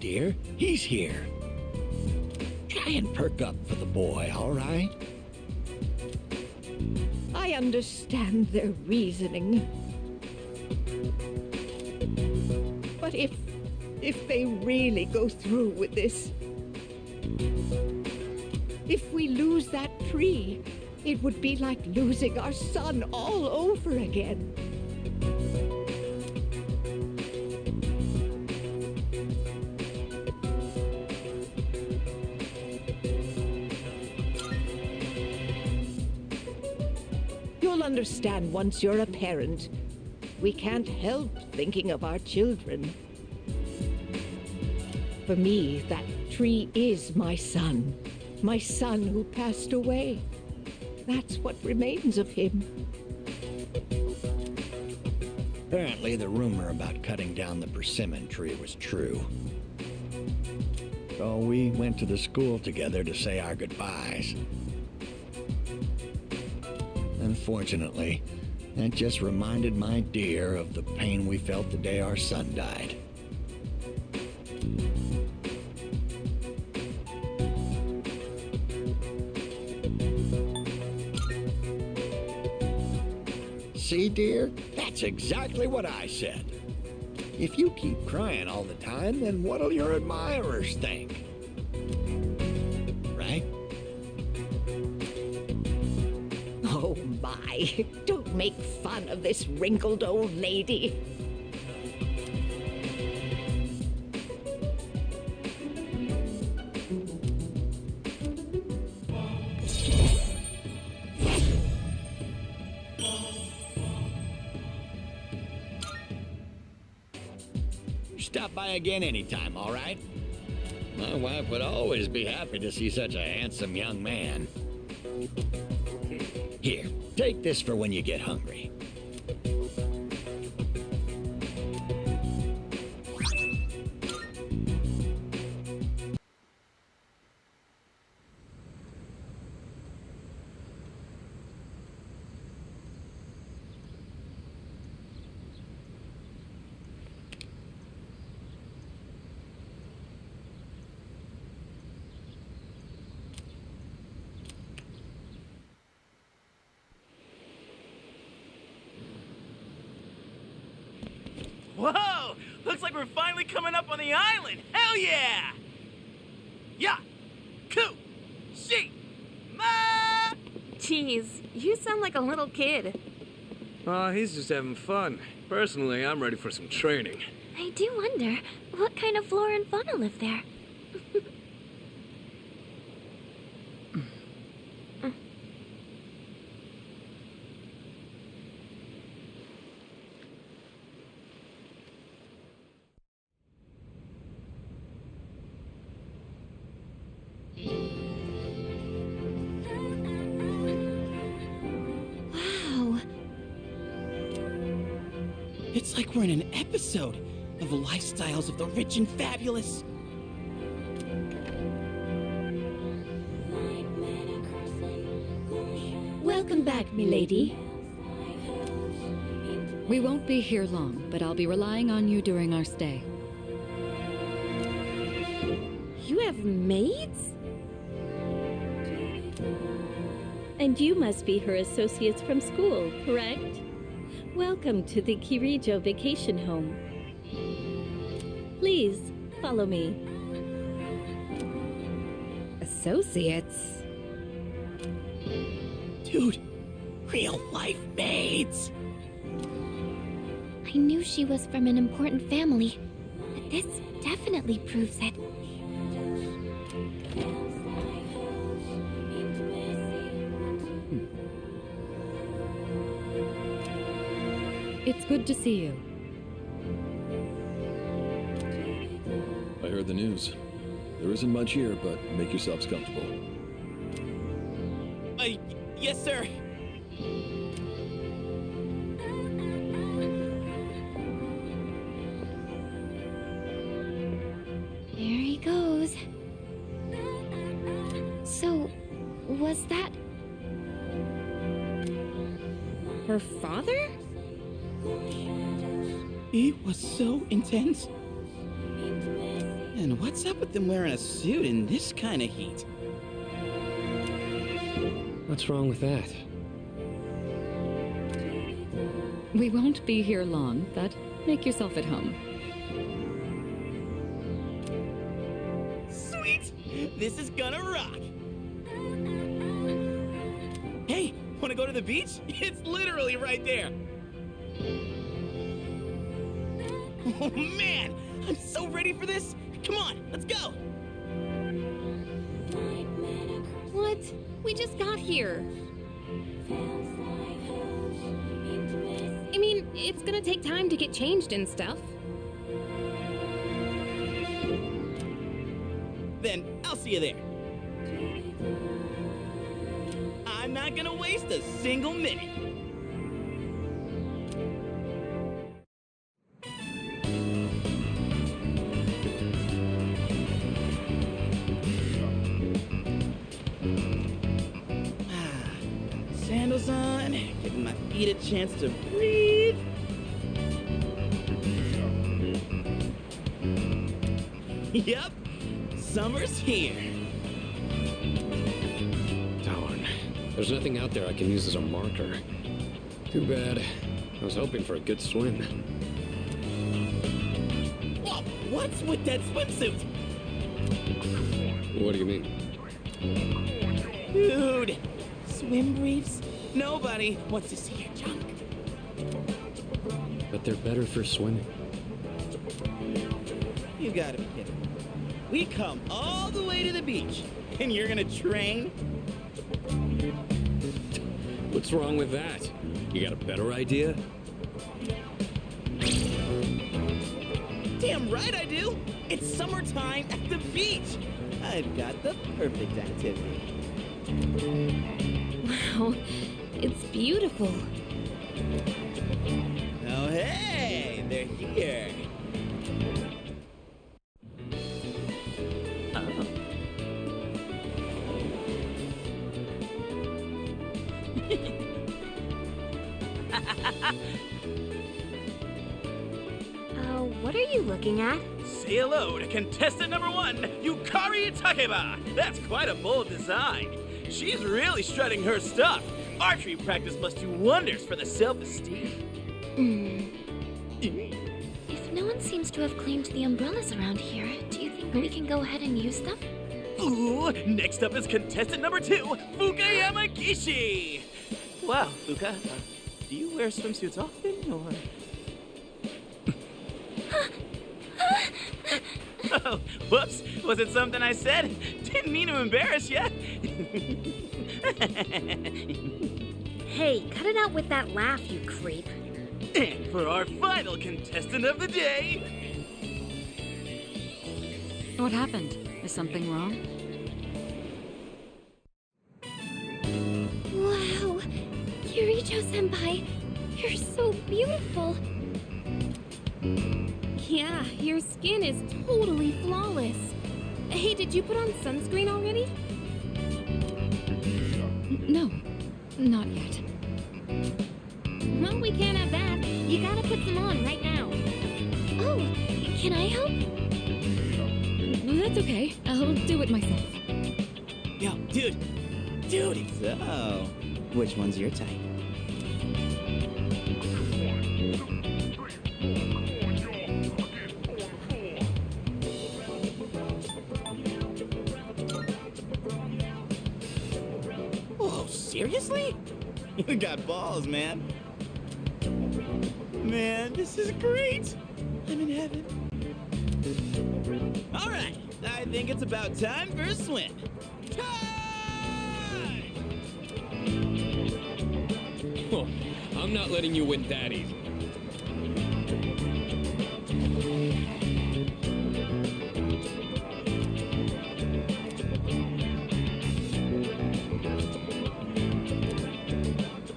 dear. He's here. Try and perk up for the boy, all right? I understand their reasoning. But if they really go through with this, if we lose that tree, it would be like losing our son all over again. You'll understand once you're a parent. We can't help thinking of our children. For me, that tree is my son who passed away. That's what remains of him. Apparently, the rumor about cutting down the persimmon tree was true. So we went to the school together to say our goodbyes. Unfortunately, that just reminded my dear of the pain we felt the day our son died. See, dear? That's exactly what I said. If you keep crying all the time, then what'll your admirers think? Right? Oh my, don't make fun of this wrinkled old lady. Stop by again anytime, all right? My wife would always be happy to see such a handsome young man. Here, take this for when you get hungry. Whoa! Looks like we're finally coming up on the island! Hell yeah! Ya! Ku! She! Ma! Jeez, you sound like a little kid. Oh, he's just having fun. Personally, I'm ready for some training. I do wonder, what kind of flora and fauna live there? It's like we're in an episode of the lifestyles of the rich and fabulous. Welcome back, milady. We won't be here long, but I'll be relying on you during our stay. You have maids? And you must be her associates from school, correct? Welcome to the Kirijo Vacation Home. Please, follow me. Associates? Dude, real-life maids. I knew she was from an important family, but this definitely proves it. It's good to see you. I heard the news. There isn't much here, but make yourselves comfortable. Yes, sir. There he goes. So, was that her father? He was so intense. And what's up with them wearing a suit in this kind of heat? What's wrong with that? We won't be here long, but make yourself at home. Sweet! This is gonna rock! Hey, wanna go to the beach? It's literally right there! Oh man! I'm so ready for this! Come on, let's go! What? We just got here. I mean, it's gonna take time to get changed and stuff. Then I'll see you there. I'm not gonna waste a single minute. Sandals on, giving my feet a chance to breathe. Yep, summer's here. Darn. There's nothing out there I can use as a marker. Too bad. I was hoping for a good swim. Whoa, what's with that swimsuit? What do you mean? Dude, swim briefs? Nobody wants to see your junk. But they're better for swimming. You gotta be kidding me. We come all the way to the beach, and you're gonna train? What's wrong with that? You got a better idea? Damn right I do! It's summertime at the beach! I've got the perfect activity. Wow, it's beautiful. Oh, hey! They're here! What are you looking at? Say hello to contestant number 1, Yukari Takeba. That's quite a bold design. She's really strutting her stuff. Archery practice must do wonders for the self-esteem. If no one seems to have claimed the umbrellas around here, do you think we can go ahead and use them? Ooh, next up is contestant number 2, Fuka Yamagishi. Wow, Fuka, do you wear swimsuits often, or...? Oh, whoops. Was it something I said? Didn't mean to embarrass you. Hey, cut it out with that laugh, you creep. And for our final contestant of the day... What happened? Is something wrong? Wow, Kirijo-senpai, you're so beautiful. Yeah, your skin is totally flawless. Hey, did you put on sunscreen already? No, not yet. Well, we can't have that. You gotta put some on right now. Oh, can I help? That's okay. I'll do it myself. Yo, dude! So, which one's your type? Whoa, seriously? You got balls, man. Man, this is great. I'm in heaven. All right, I think it's about time for a swim. Time! Oh, I'm not letting you win that easy.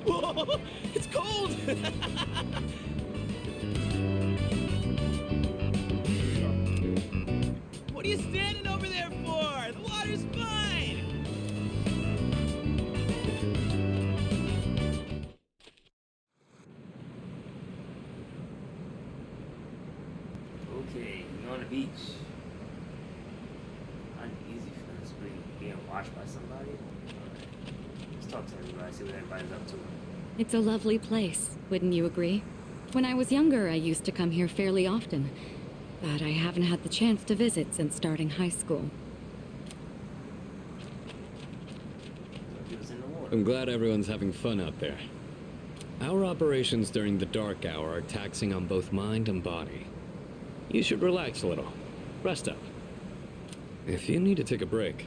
Whoa, it's cold! What are you standing over there for? The water's fine! talk to everybody, see what everybody's up to. It's a lovely place, wouldn't you agree? When I was younger, I used to come here fairly often, but I haven't had the chance to visit since starting high school. He was in the water. I'm glad everyone's having fun out there. Our operations during the dark hour are taxing on both mind and body. You should relax a little. Rest up. If you need to take a break,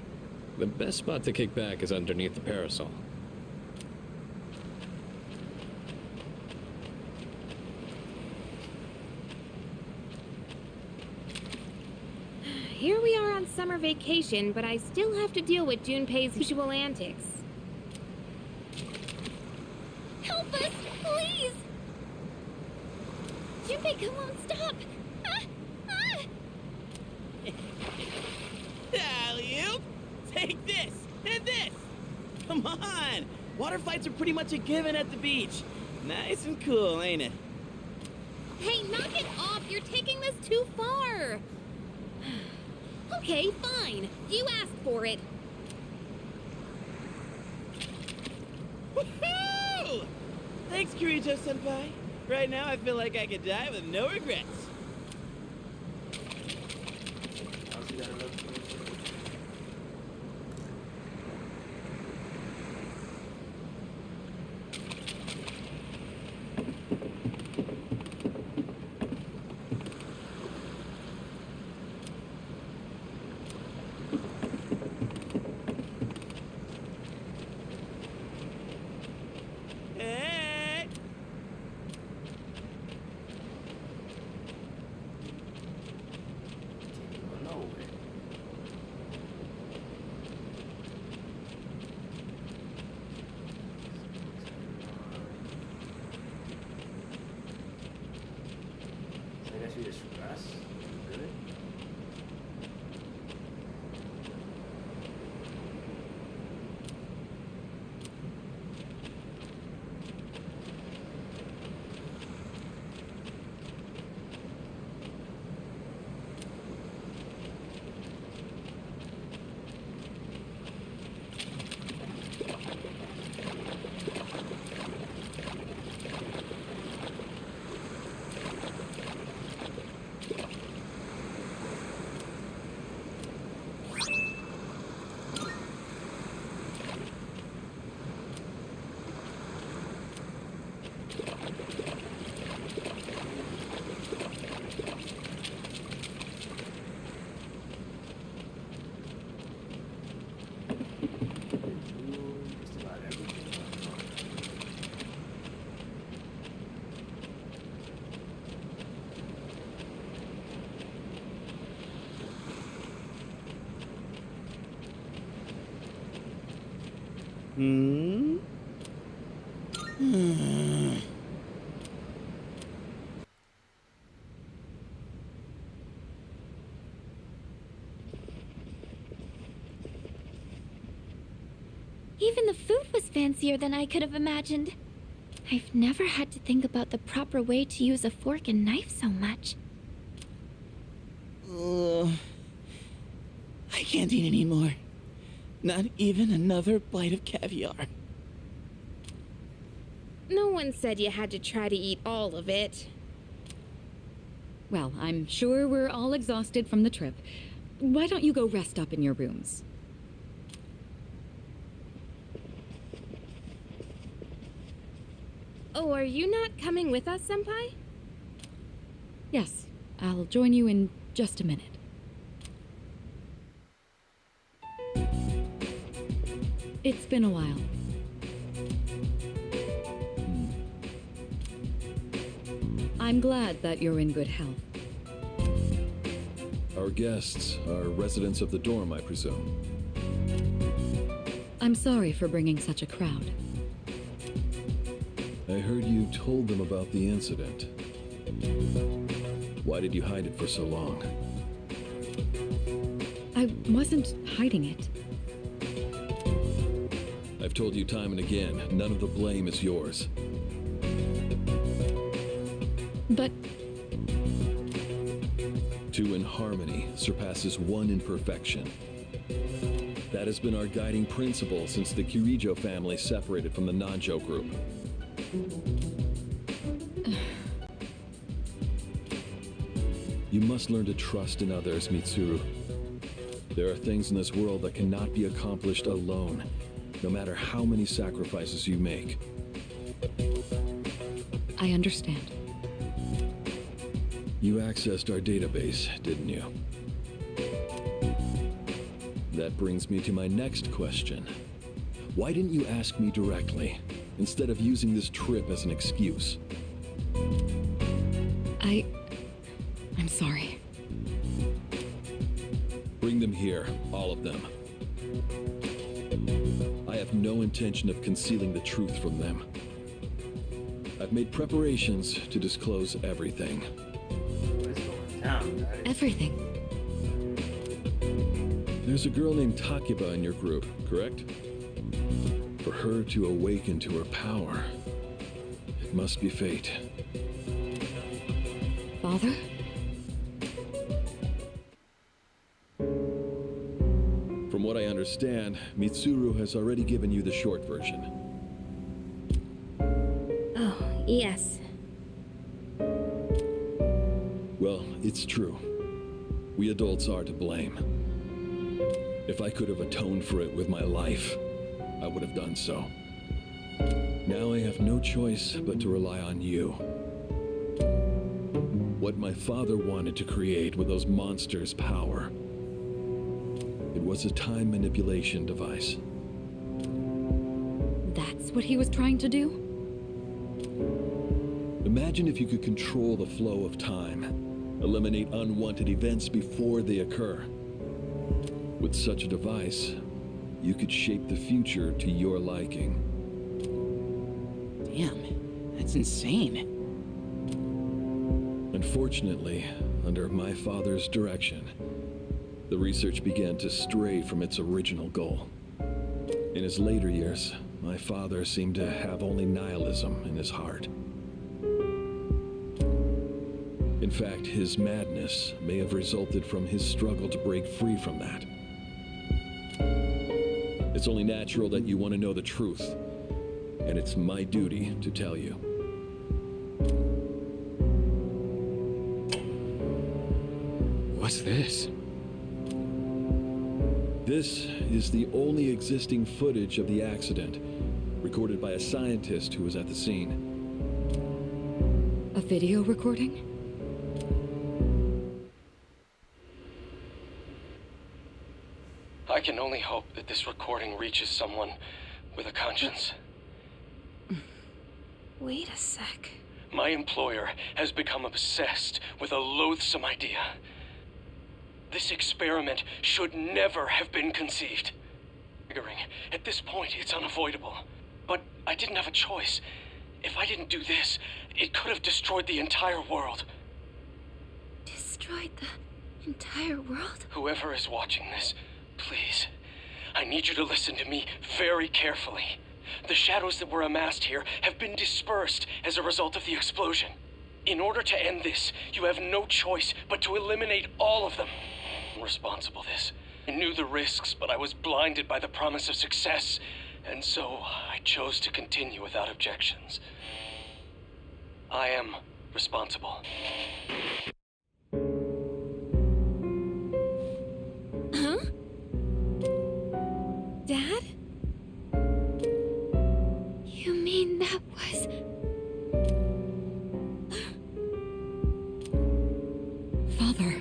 the best spot to kick back is underneath the parasol. Here we are on summer vacation, but I still have to deal with Junpei's usual antics. Help us, please! Junpei, come on, stop! Alley-oop! Take this! And this! Come on! Water fights are pretty much a given at the beach. Nice and cool, ain't it? Hey, knock it off! You're taking this too far! Okay, fine. You asked for it. Woohoo! Thanks, Kirito-senpai. Right now, I feel like I could die with no regrets. Hey! So I guess we just rest. Good. Just about everything. Hmm? Even the food was fancier than I could have imagined. I've never had to think about the proper way to use a fork and knife so much. I can't eat anymore. Not even another bite of caviar. No one said you had to try to eat all of it. Well, I'm sure we're all exhausted from the trip. Why don't you go rest up in your rooms? Oh, are you not coming with us, Senpai? Yes, I'll join you in just a minute. It's been a while. I'm glad that you're in good health. Our guests are residents of the dorm, I presume. I'm sorry for bringing such a crowd. I heard you told them about the incident. Why did you hide it for so long? I wasn't hiding it. I've told you time and again, none of the blame is yours. But Two in harmony surpasses one in perfection. That has been our guiding principle since the Kirijo family separated from the Nanjo group. You must learn to trust in others, Mitsuru. There are things in this world that cannot be accomplished alone, no matter how many sacrifices you make. I understand. You accessed our database, didn't you? That brings me to my next question. Why didn't you ask me directly, instead of using this trip as an excuse? I'm sorry. Bring them here, all of them. I have no intention of concealing the truth from them. I've made preparations to disclose everything. What's going down, guys? Everything. There's a girl named Takeba in your group, correct? For her to awaken to her power, it must be fate. Father? From what I understand, Mitsuru has already given you the short version. Oh, yes. Well, it's true. We adults are to blame. If I could have atoned for it with my life, I would have done so. Now I have no choice but to rely on you. What my father wanted to create with those monsters' power. It was a time manipulation device. That's what he was trying to do? Imagine if you could control the flow of time, eliminate unwanted events before they occur. With such a device, you could shape the future to your liking. Damn, that's insane. Unfortunately, under my father's direction, the research began to stray from its original goal. In his later years, my father seemed to have only nihilism in his heart. In fact, his madness may have resulted from his struggle to break free from that. It's only natural that you want to know the truth, and it's my duty to tell you. What's this? This is the only existing footage of the accident, recorded by a scientist who was at the scene. A video recording? I can only hope that this recording reaches someone with a conscience. Wait a sec. My employer has become obsessed with a loathsome idea. This experiment should never have been conceived. At this point, it's unavoidable. But I didn't have a choice. If I didn't do this, it could have destroyed the entire world. Destroyed the entire world? Whoever is watching this, please, I need you to listen to me very carefully. The shadows that were amassed here have been dispersed as a result of the explosion. In order to end this, you have no choice but to eliminate all of them. I'm responsible for this. I knew the risks, but I was blinded by the promise of success, and so I chose to continue without objections. I am responsible. Huh? Dad? You mean that was... Father.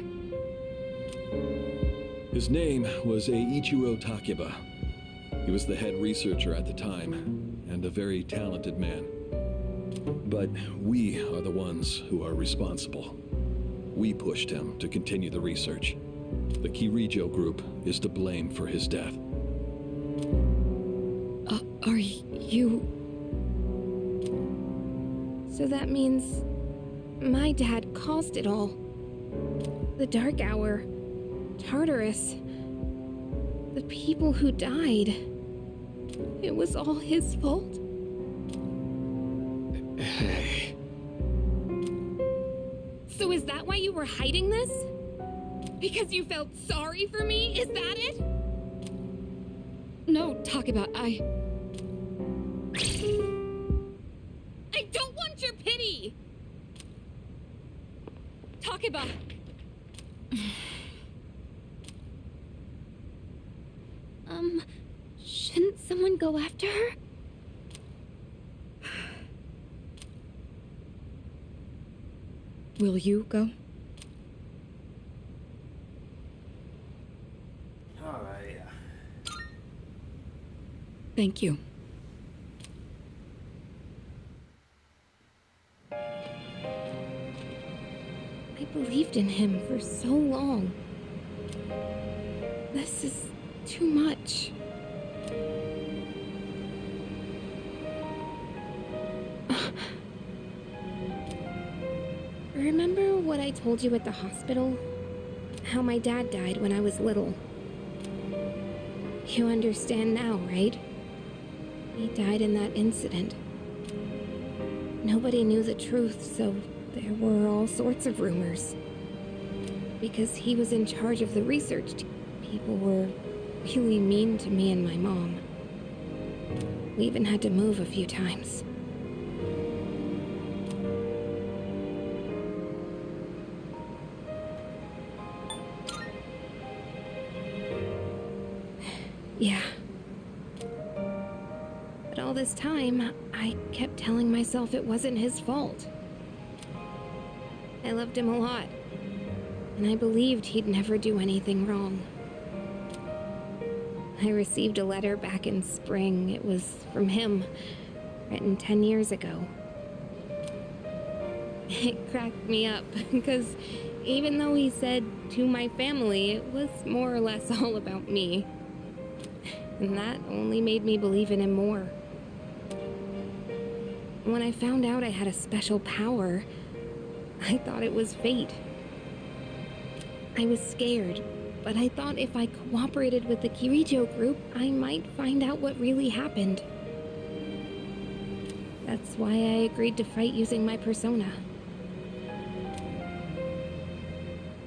His name was Eiichiro Takeba. He was the head researcher at the time, and a very talented man. But we are the ones who are responsible. We pushed him to continue the research. The Kirijo group is to blame for his death. Are you... So that means... my dad caused it all. The Dark Hour. Tartarus. The people who died. It was all his fault. Hey. So is that why you were hiding this? Because you felt sorry for me? Is that it? no, Takeba, I don't want your pity! Takeba! Shouldn't someone go after her? Will you go? Alright. Thank you. I believed in him for so long. This is too much. Remember what I told you at the hospital? How my dad died when I was little. You understand now, right? He died in that incident. Nobody knew the truth, so there were all sorts of rumors. Because he was in charge of the research team, people were really mean to me and my mom. We even had to move a few times. Yeah. But all this time, I kept telling myself it wasn't his fault. I loved him a lot, and I believed he'd never do anything wrong. I received a letter back in spring. It was from him, written 10 years ago. It cracked me up, because even though he said to my family, it was more or less all about me. And that only made me believe in him more. When I found out I had a special power, I thought it was fate. I was scared, but I thought if I cooperated with the Kirijo group, I might find out what really happened. That's why I agreed to fight using my persona.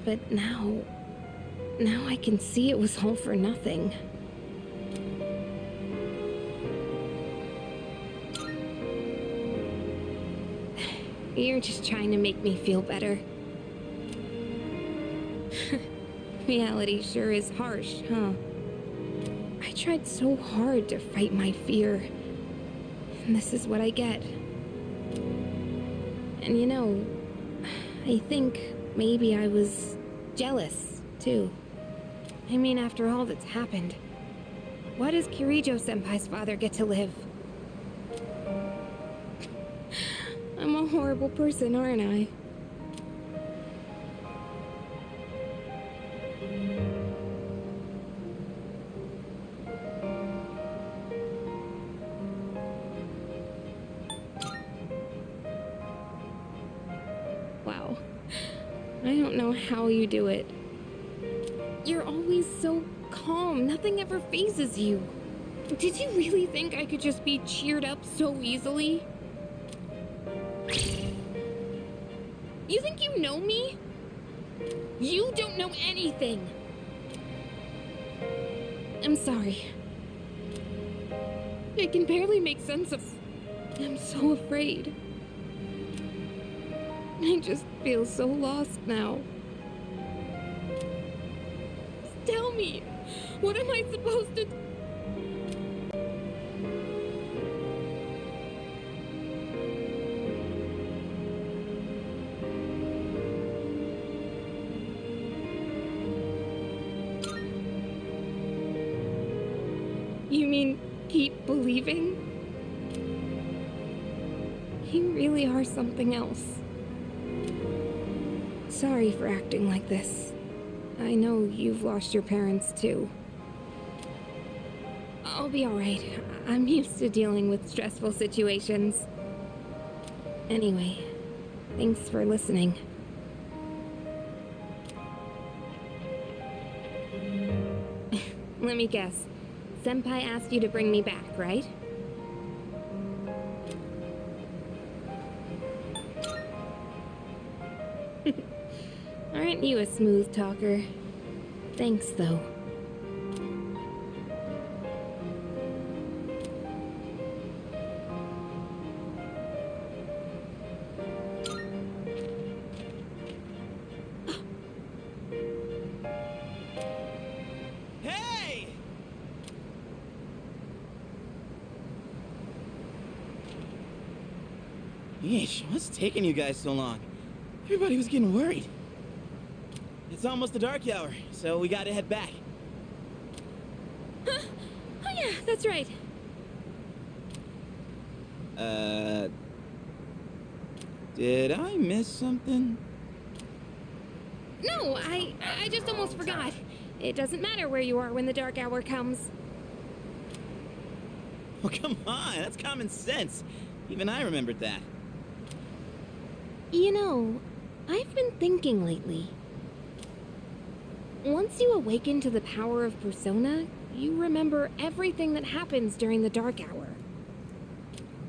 But now I can see it was all for nothing. You're just trying to make me feel better. Reality sure is harsh, huh? I tried so hard to fight my fear, and this is what I get. And you know, I think maybe I was jealous, too. I mean, after all that's happened, why does Kirijo-senpai's father get to live? I'm a horrible person, aren't I? Wow. I don't know how you do it. You're always so calm. Nothing ever phases you. Did you really think I could just be cheered up so easily? You think you know me? You don't know anything. I'm sorry. I can barely make sense of... I'm so afraid. I just feel so lost now. Just tell me, what am I supposed to... You mean keep believing? You really are something else. Sorry for acting like this. I know you've lost your parents too. I'll be alright. I'm used to dealing with stressful situations. Anyway, thanks for listening. Let me guess. Senpai asked you to bring me back, right? Aren't you a smooth talker? Thanks, though. Yeesh, what's taking you guys so long? Everybody was getting worried. It's almost the dark hour, so we gotta head back. Huh? Oh yeah, that's right. Did I miss something? No, I just almost forgot. It doesn't matter where you are when the dark hour comes. Oh, come on, that's common sense. Even I remembered that. You know, I've been thinking lately. Once you awaken to the power of Persona, you remember everything that happens during the dark hour.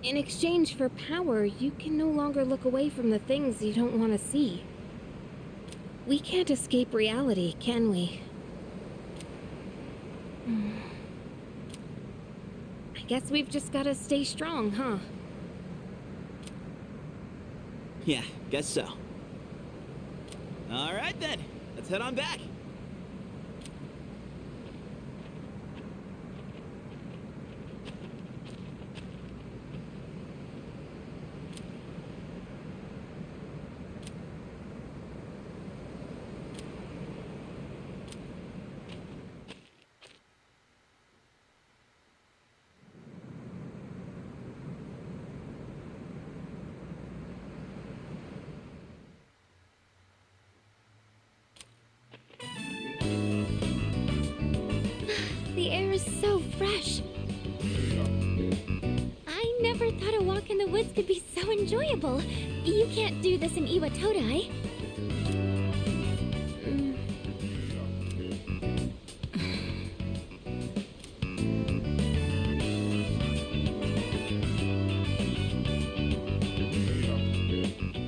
In exchange for power, you can no longer look away from the things you don't want to see. We can't escape reality, can we? I guess we've just gotta stay strong, huh? Yeah, guess so. All right then, let's head on back. The air is so fresh. I never thought a walk in the woods could be so enjoyable. You can't do this in Iwatodai.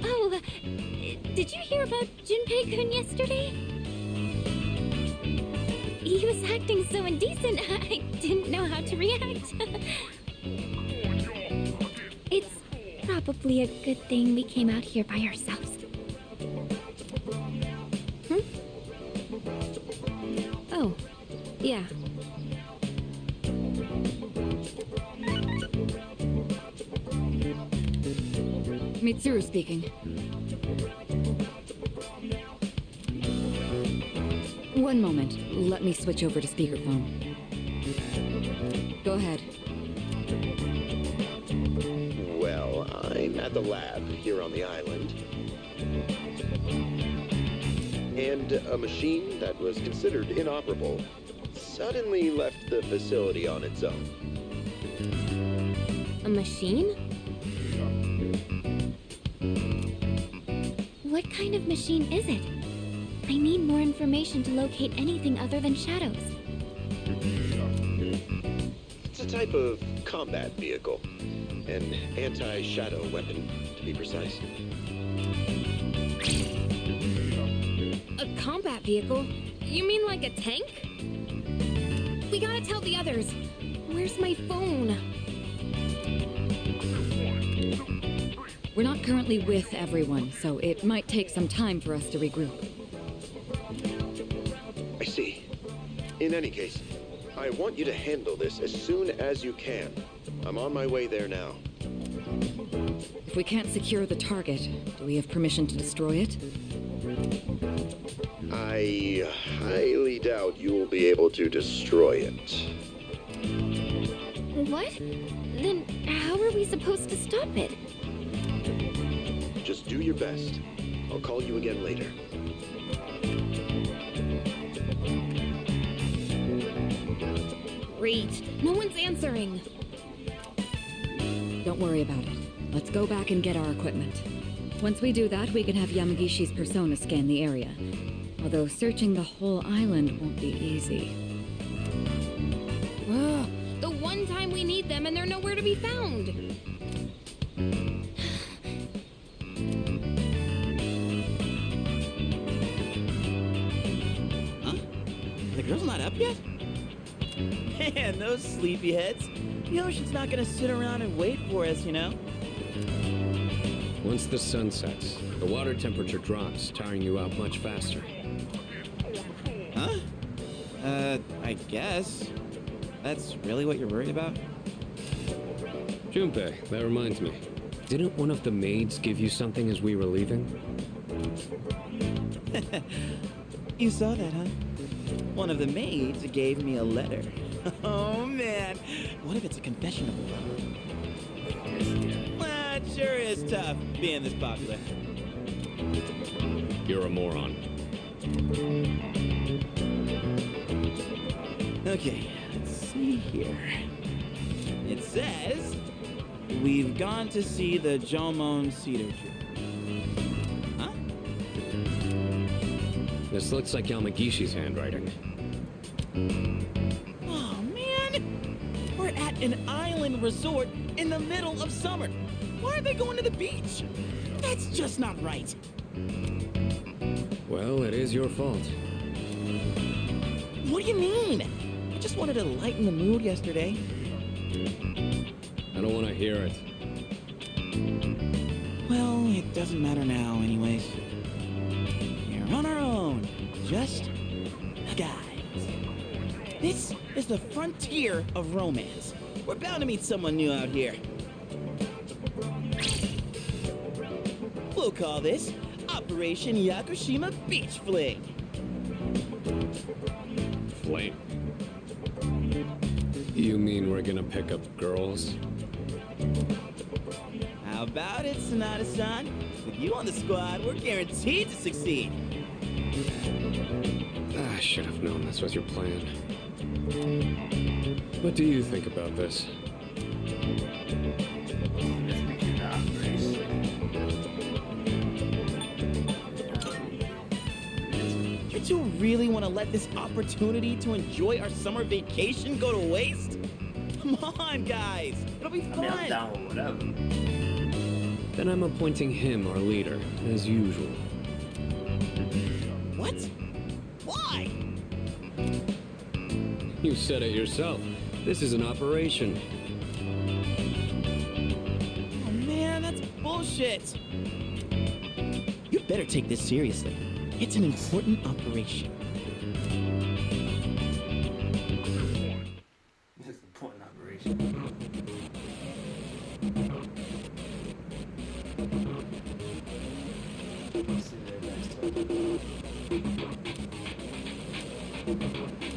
Oh, did you hear about Junpei-kun yesterday? He was acting so indecent, I didn't know how to react. It's probably a good thing we came out here by ourselves. Oh, yeah. Mitsuru speaking. One moment. Let me switch over to speakerphone. Go ahead. Well, I'm at the lab here on the island. And a machine that was considered inoperable suddenly left the facility on its own. A machine? What kind of machine is it? I need more information to locate anything other than shadows. It's a type of combat vehicle. An anti-shadow weapon, to be precise. A combat vehicle? You mean like a tank? We gotta tell the others. Where's my phone? We're not currently with everyone, so it might take some time for us to regroup. I see. In any case, I want you to handle this as soon as you can. I'm on my way there now. If we can't secure the target, do we have permission to destroy it? I highly doubt you will be able to destroy it. What? Then how are we supposed to stop it? Just do your best. I'll call you again later. Great. No one's answering. Don't worry about it. Let's go back and get our equipment. Once we do that, we can have Yamagishi's persona scan the area. Although searching the whole island won't be easy. Ugh, the one time we need them and they're nowhere to be found. Huh? The girl's not up yet? Man, those sleepyheads. The ocean's not gonna sit around and wait for us, you know? Once the sun sets, the water temperature drops, tiring you out much faster. Huh? I guess. That's really what you're worried about? Junpei, that reminds me. Didn't one of the maids give you something as we were leaving? You saw that, huh? One of the maids gave me a letter. Oh, man. What if it's a confession of love? Well, it sure is tough being this popular. You're a moron. Okay, let's see here. It says, we've gone to see the Jomon Cedar Tree. Huh? This looks like Yamagishi's handwriting. Oh, man! We're at an island resort in the middle of summer. Why are they going to the beach? That's just not right. Well, it is your fault. What do you mean? I just wanted to lighten the mood yesterday. I don't want to hear it. Well, it doesn't matter now anyways. We're on our own. Just guys. This is the frontier of romance. We're bound to meet someone new out here. We'll call this Operation Yakushima Beach Fling. Fling? You mean we're gonna pick up girls? How about it, Sonata-san? With you on the squad, we're guaranteed to succeed. I should have known this was your plan. What do you think about this? You two really want to let this opportunity to enjoy our summer vacation go to waste? Come on, guys. It'll be fun. I'm down with whatever. Then I'm appointing him our leader, as usual. What? Why? You said it yourself. This is an operation. Oh man, that's bullshit. You better take this seriously. It's an important operation. This is an important operation. See you there next time.